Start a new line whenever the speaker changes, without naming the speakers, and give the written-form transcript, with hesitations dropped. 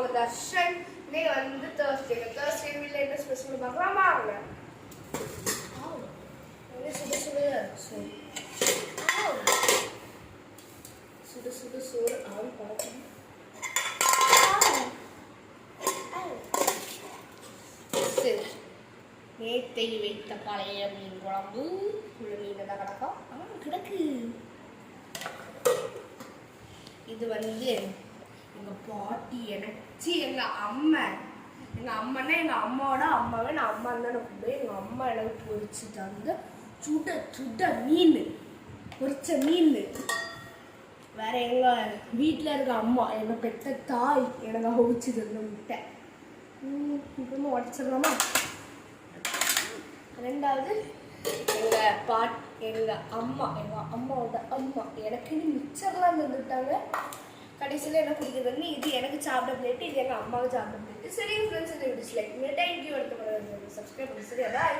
அவங்க தர்ஷன். இன்னைக்கு வந்து தேர்ஸ்டே வீட்டில் என்ன ஸ்பெஷல் பார்க்கலாமா? அவங்க சுடு சுடு சுடு சுடு சோறு ஆள் பார்க்கணும். சரி, நேத்தை வைத்த பழைய மீன் குழம்பு உள்ள மீன் தான் கிடக்கும். கிடக்கு. இது வந்து எங்கள் பாட்டி எனக்கு எங்கள் அம்மன்னா எங்கள் அம்மாவோட அம்மாவே நான் அம்மா தான் கூப்பிடுவேன். எங்கள் அம்மா எனக்கு பொரிச்சுட்டு வந்து சுட சுட மீன், பொரிச்ச மீன். வேற எங்கள் வீட்டில் இருக்க அம்மா எங்கள் பெற்ற தாய் எனக்கு அவிச்சு தந்த முட்டை. இப்போ உடச்சிடலாமா? ரெண்டாவது எங்கள் அம்மாவோட அம்மா எனக்கு மிச்சர்லாம் தந்துட்டாங்க. கடைசியில் என்ன பிடிக்குதுன்னு இது எனக்கு சாப்பிட பிளேட்டு, இது எங்கள் அம்மாவுக்கு சாப்பிட பிளேட்டு. சரி ஃப்ரெண்ட்ஸ், இந்த வீடியோஸ் லைக் பண்ணி தேங்க்யூ. அடுத்த சப்ஸ்கிரைப் பண்ணி. சரி, அதான்